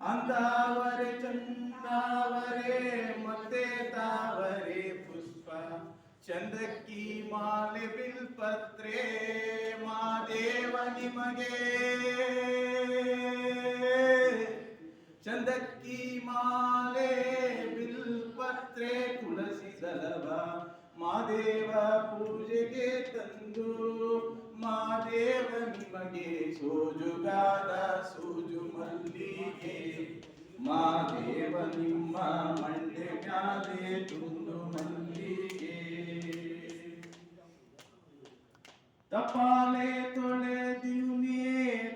ಅಂದಾವರೆ ಚಂದಾವರೆ ಮತ್ತೆ ತಾವರೆ ಪುಷ್ಪ ಚಂದಕ್ಕಿ ಮಾಲೆ ಬಿಲ್ಪತ್ರೆ ಮಾದೇವ ನಿಮಗೆ ಚಂದಕ್ಕಿ ಮಾಲೆ ಬಿಲ್ಪತ್ರೆ ತುಳಸಿ ದಳವ ಮಾದೇವ ಪೂಜೆಗೆ ತಂದು ಮಾದೇವ ನಿಮಗೆ ಸೋಜುಗಾದ ಸೂಜು ಮಲ್ಲಿಗೆ ಮಾದೇವ ನಿಮ್ಮ ಮಂಡೆ ಮ್ಯಾಲೆ ತುಂಡು ಮಲ್ಲಿಗೆ ತಪಾಲೆ ತೊಳೆದಿವ್ನಿ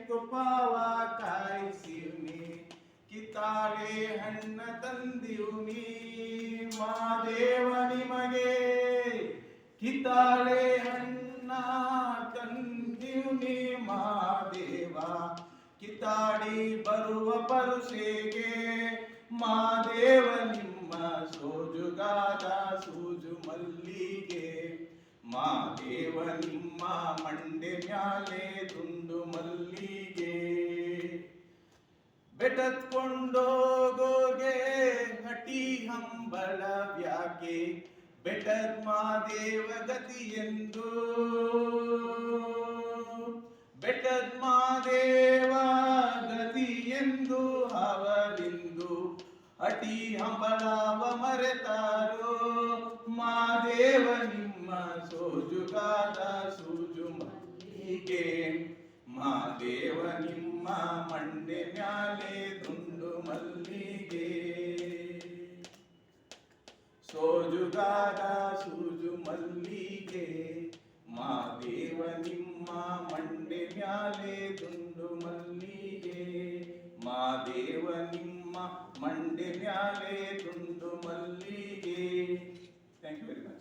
ತುಪಾವ ಕಾಯಿಸಿವ್ನಿ ಕಿತಾಳೆ ಹಣ್ಣ ತಂದಿವ್ನಿ ಮಾದೇವ ನಿಮಗೆ ಕಿತಾಳೆ ಹಣ್ಣ ತಂದಿವ್ನಿ ಮಾದೇವ ಕಿತಾಡಿ ಬರುವ ಪರುಷೆಗೆ ಮಾದೇವ ನಿಮ್ಮ ಸೋಜುಗಾದ ಸೂಜು ಮಲ್ಲಿಗೆ ಮಾದೇವ ನಿಮ್ಮ ಮಂಡೆ ಮ್ಯಾಲೆ ತುಂಡು ಮಲ್ಲಿಗೆ ಬೆಟತ್ಕೊಂಡೋಗೋಗೆ ಹಟಿ ಹಂಬಳ ವ್ಯಾಕೆ ಬೆಟದ್ ಮಾದೇವ ಗತಿಯೆಂದು ಬೆಟದ್ ಮಾದೇವ ಗತಿಯೆಂದು ಅವರಿಂದು ಅಟಿ ಹಂಬಳವ ಮರೆತಾರೋ ಮಾದೇವ ನಿಮ್ಮ ಸೋಜುಗಾದ ಸೂಜು ಮಲ್ಲಿಗೆ ಮಾದೇವ ನಿಮ್ಮ ಮಂಡೆ ಮ್ಯಾಲೆ ತುಂಡು ಮಲ್ಲಿಗೆ ಸೋಜುಗಾದ ಸೂಜು ಮಲ್ಲಿಗೆ ಮಾದೇವ ನಿಮ್ಮ ಮಂಡೆ ಮ್ಯಾಲೆ ತುಂಡು ಮಲ್ಲಿಗೆ ಮಾದೇವ ನಿಮ್ಮ ಮಂಡೆ ಮ್ಯಾಲೆ ತುಂಡು ಮಲ್ಲಿಗೆ ಥ್ಯಾಂಕ್ ಯು ವೆರಿ ಮಚ್.